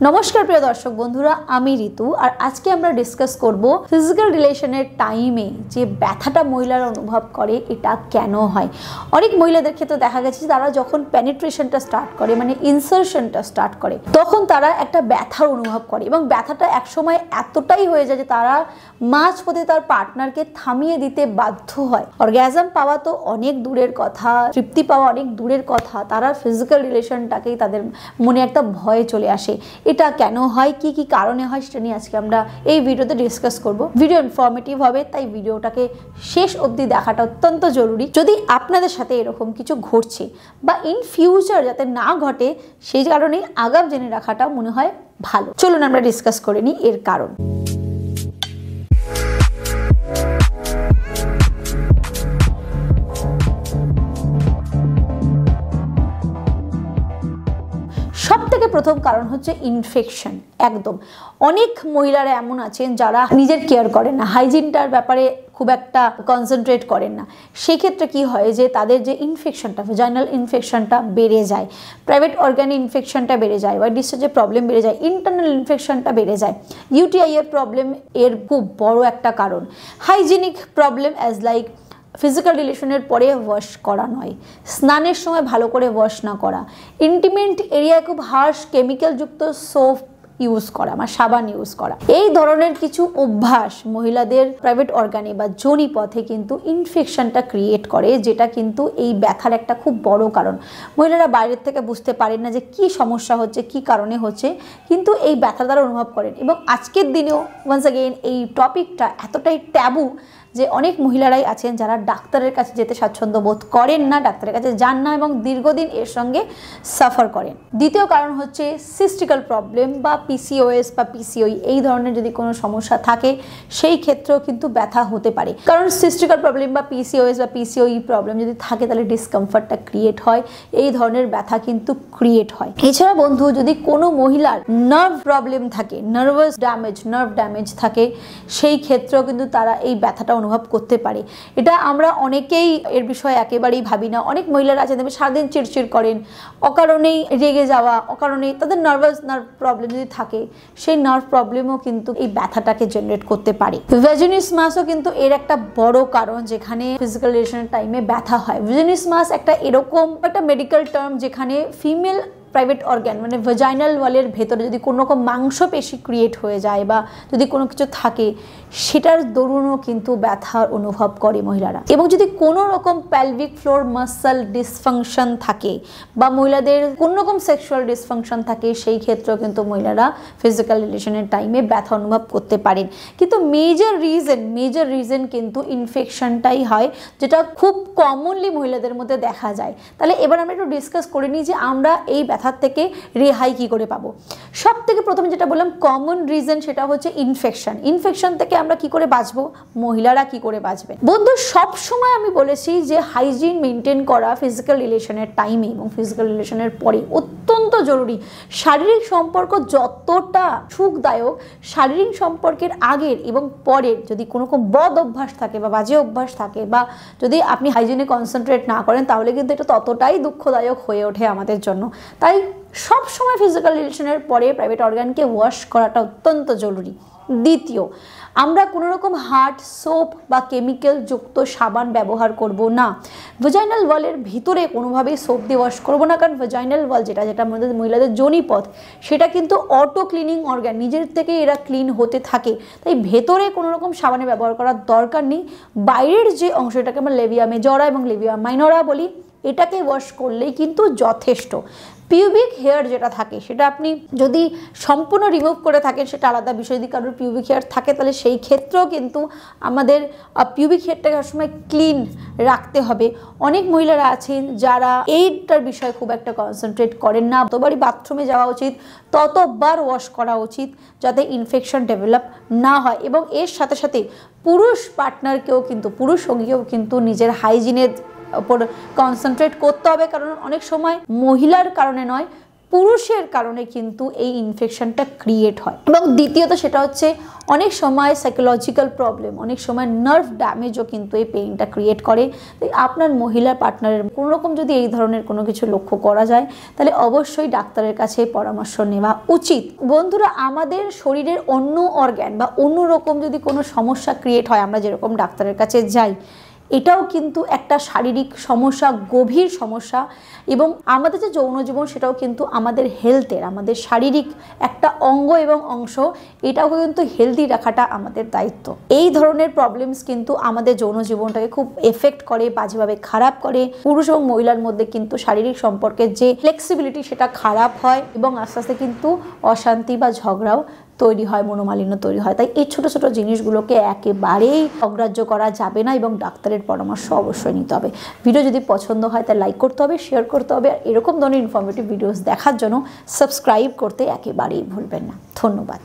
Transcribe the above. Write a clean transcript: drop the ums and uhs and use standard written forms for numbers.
नमस्कार प्रिय दर्शक बंधुरा आमी ऋतु और आज के আমরা ডিসকাস করব ফিজিক্যাল রিলেশনের টাইমে যে ব্যথাটা মহিলারা অনুভব করে এটা কেন হয়। অনেক মহিলাদের ক্ষেত্রে দেখা গেছে তারা যখন পেনিট্রেশনটা স্টার্ট করে মানে ইনসারশনটা স্টার্ট করে তখন তারা একটা ব্যথা অনুভব করে এবং ব্যথাটা একসময় এতটাই হয়ে যায় যে তারা মাঝপথে তার পার্টনারকে থামিয়ে দিতে বাধ্য হয়। অর্গাজম পাওয়া তো অনেক দূরের কথা, তৃপ্তি পাওয়া অনেক দূরের কথা, তারা ফিজিক্যাল রিলেশনটাকেই তাদের মনে একটা ভয় চলে আসে। এটা কেন হয়, কি কি কারণে হয় সেটা নিয়ে আজকে আমরা এই ভিডিওতে ডিসকাস করব। ভিডিও ইনফরমেটিভ হবে তাই ভিডিওটাকে শেষ অবধি দেখাটা অত্যন্ত জরুরি। যদি আপনাদের সাথে এরকম কিছু ঘটছে বা ইন ফিউচার যাতে না ঘটে সেই কারণে আগাম জেনে রাখাটা মনে হয় ভালো। চলুন আমরা ডিসকাস করে নিই এর কারণ। সবথেকে প্রথম কারণ হচ্ছে ইনফেকশন। একদম অনেক মহিলারা এমন আছেন যারা নিজের কেয়ার করেন না, হাইজিনটার ব্যাপারে খুব একটা কনসেন্ট্রেট করেন না। সেই ক্ষেত্রে কি হয় যে তাদের যে ইনফেকশনটা, ভ্যাজাইনাল ইনফেকশনটা বেড়ে যায়, প্রাইভেট অর্গানে ইনফেকশনটা বেড়ে যায়, বা ডিসচার্জের প্রবলেম বেড়ে যায়, ইন্টারনাল ইনফেকশনটা বেড়ে যায়। ইউটিআই এর প্রবলেম এর খুব বড় একটা কারণ। Hygienic problem as like physical রিলেশনের পরে ওয়াশ করা নয়, স্নানের সময় ভালো করে ওয়াশ না করা, ইন্টিমেট এরিয়ায় খুব হার্শ কেমিক্যালযুক্ত সোপ ইউজ করা বা সাবান ইউজ করা, এই ধরনের কিছু অভ্যাস মহিলাদের প্রাইভেট অর্গানে বা যোনি পথে কিন্তু ইনফেকশনটা ক্রিয়েট করে, যেটা কিন্তু এই ব্যথার একটা খুব বড় কারণ। মহিলারা বাইরের থেকে বুঝতে পারেন না যে কি সমস্যা হচ্ছে, কি কারণে হচ্ছে, কিন্তু এই ব্যথা দ্বারা অনুভব করেন। এবং আজকের দিনেও ওয়ান্স অ্যাগেইন এই টপিকটা এতটাই ট্যাবু যে অনেক মহিলারাই আছেন যারা ডাক্তারের কাছে যেতে স্বাচ্ছন্দ্য বোধ করেন না, ডাক্তারের কাছে যান না এবং দীর্ঘদিন এর সঙ্গে সাফার করেন। দ্বিতীয় কারণ হচ্ছে সিস্টিক্যাল প্রবলেম বা পিসিওএস বা পিসিওই, এই ধরনের যদি কোনো সমস্যা থাকে সেই ক্ষেত্রেও কিন্তু ব্যথা হতে পারে। কারণ সিস্টিক্যাল প্রবলেম বা পিসিওএস বা পিসিওই প্রবলেম যদি থাকে তাহলে ডিসকমফর্টটা ক্রিয়েট হয়, এই ধরনের ব্যথা কিন্তু ক্রিয়েট হয়। এছাড়া বন্ধু যদি কোনো মহিলার নার্ভ প্রবলেম থাকে, নার্ভাস ড্যামেজ, নার্ভ ড্যামেজ থাকে, সেই ক্ষেত্রেও কিন্তু তারা এই ব্যথাটা অনুভব করতে পারে। এটা আমরা অনেকেই এর বিষয়ে একেবারেই ভাবি না। অনেক মহিলারা আছেন দেখবেন সারাদিন চিড়চিড় করেন, অকারণেই রেগে যাওয়া, অকারণেই তাদের নার্ভ প্রবলেম যদি থাকে সেই নার্ভ প্রবলেমও কিন্তু এই ব্যথাটাকে জেনারেট করতে পারে। ভ্যাজিনিসমাসও কিন্তু এর একটা বড় কারণ, যেখানে ফিজিক্যাল রিলেশনের টাইমে ব্যথা হয়। ভ্যাজিনিসমাস একটা এরকম একটা মেডিকেল টার্ম যেখানে ফিমেল প্রাইভেট অর্গান মানে ভ্যাজাইনাল ওয়ালের ভেতরে যদি কোনো রকম মাংসপেশি ক্রিয়েট হয়ে যায় বা যদি কোনো কিছু থাকে সেটার দরুনও কিন্তু ব্যথার অনুভব করে মহিলারা। এবং যদি কোনো রকম প্যালভিক ফ্লোর মাসল ডিসফাংশন থাকে বা মহিলাদের কোনো রকম সেক্সুয়াল ডিসফাংশন থাকে সেই ক্ষেত্রেও কিন্তু মহিলারা ফিজিক্যাল রিলেশনের টাইমে ব্যথা অনুভব করতে পারেন। কিন্তু মেজর রিজন কিন্তু ইনফেকশনটাই হয়, যেটা খুব কমনলি মহিলাদের মধ্যে দেখা যায়। তাহলে এবার আমরা একটু ডিসকাস করে নিই যে আমরা এই ব্যথার থেকে রেহাই কি করে পাবো। সব থেকে প্রথমে যেটা বললাম কমন রিজন, সেটা হচ্ছে ইনফেকশন থেকে আমরা কি করে বাঁচবো, মহিলারা কি করে বাঁচবেন। বন্ধু সব সময় আমি বলেছি যে হাইজিন মেনটেন করা ফিজিক্যাল রিলেশনের টাইমে এবং ফিজিক্যাল রিলেশনের পরে অত্যন্ত জরুরি। শারীরিক সম্পর্ক যতটা সুখদায়ক, শারীরিক সম্পর্কের আগের এবং পরের যদি কোনো বদ অভ্যাস থাকে বা বাজে অভ্যাস থাকে বা যদি আপনি হাইজিনে কনসেন্ট্রেট না করেন তাহলে কিন্তু এটা ততটাই দুঃখদায়ক হয়ে ওঠে আমাদের জন্য। তাই সব সময় ফিজিক্যাল রিলেশনের পরে প্রাইভেট অর্গানকে ওয়াশ করাটা অত্যন্ত জরুরি। দ্বিতীয়, আমরা কোনো রকম হার্ড সোপ বা কেমিক্যাল যুক্ত সাবান ব্যবহার করব না। ভ্যাজাইনাল ওয়ালের ভিতরে কোনোভাবেই সোপ দিয়ে ওয়াশ করবো না, কারণ ভ্যাজাইনাল ওয়াল যেটা মহিলাদের যোনিপথ সেটা কিন্তু অটো ক্লিনিং অর্গান, নিজের থেকে এরা ক্লিন হতে থাকে। তাই ভেতরে কোনো রকম সাবানে ব্যবহার করার দরকার নেই। বাইরের যে অংশটাকে আমরা লেভিয়া মেজরা এবং লেভিয়া মাইনরা বলি, এটাকে ওয়াশ করলেই কিন্তু যথেষ্ট। পিউবিক হেয়ার যেটা থাকে সেটা আপনি যদি সম্পূর্ণ রিমুভ করে থাকেন সেটা আলাদা বিষয়। যদি কারোর পিউবিক হেয়ার থাকে তাহলে সেই ক্ষেত্রেও কিন্তু আমাদের পিউবিক হেয়ারটাকে সবসময় ক্লিন রাখতে হবে। অনেক মহিলারা আছেন যারা এইটার বিষয়ে খুব একটা কনসেন্ট্রেট করেন না। যতবারই বাথরুমে যাওয়া উচিত ততবার ওয়াশ করা উচিত যাতে ইনফেকশন ডেভেলপ না হয়। এবং এর সাথে সাথে পুরুষ পার্টনারকেও কিন্তু, পুরুষ সঙ্গীকেও কিন্তু নিজের হাইজিনের ওপর কনসেন্ট্রেট করতে হবে। কারণ অনেক সময় মহিলার কারণে নয়, পুরুষের কারণে কিন্তু এই ইনফেকশনটা ক্রিয়েট হয়। এবং দ্বিতীয়ত সেটা হচ্ছে অনেক সময় সাইকোলজিক্যাল প্রবলেম, অনেক সময় নার্ভ ড্যামেজও কিন্তু এই পেইনটা ক্রিয়েট করে। তাই আপনার মহিলা পার্টনারের কোনো রকম যদি এই ধরনের কোনো কিছু লক্ষ্য করা যায় তাহলে অবশ্যই ডাক্তারের কাছে পরামর্শ নেওয়া উচিত। বন্ধুরা, আমাদের শরীরের অন্য অর্গ্যান বা অন্য রকম যদি কোনো সমস্যা ক্রিয়েট হয়, আমরা যেরকম ডাক্তারের কাছে যাই, এটাও কিন্তু একটা শারীরিক সমস্যা, গভীর সমস্যা। এবং আমাদের যে যৌন জীবন সেটাও কিন্তু আমাদের হেলথের, আমাদের শারীরিক একটা অঙ্গ এবং অংশ, এটাও কিন্তু হেলদি রাখাটা আমাদের দায়িত্ব। এই ধরনের প্রবলেমস কিন্তু আমাদের যৌন জীবনটাকে খুব এফেক্ট করে, বাজেভাবে খারাপ করে। পুরুষ এবং মহিলার মধ্যে কিন্তু শারীরিক সম্পর্কের যে ফ্লেক্সিবিলিটি সেটা খারাপ হয় এবং আস্তে আস্তে কিন্তু অশান্তি বা ঝগড়াও তৈরি হয়, মনোমালিন্য তৈরি হয়। তাই এই ছোট ছোট জিনিসগুলোকে একেবারেই অগ্রাহ্য করা যাবে না এবং ডাক্তারের পরামর্শ অবশ্যই নিতে হবে। ভিডিও যদি পছন্দ হয় তাহলে লাইক করতে হবে, শেয়ার করতে হবে। আর এরকম ধরনের ইনফরমেটিভ ভিডিওস দেখার জন্য সাবস্ক্রাইব করতে একেবারেই ভুলবেন না। ধন্যবাদ।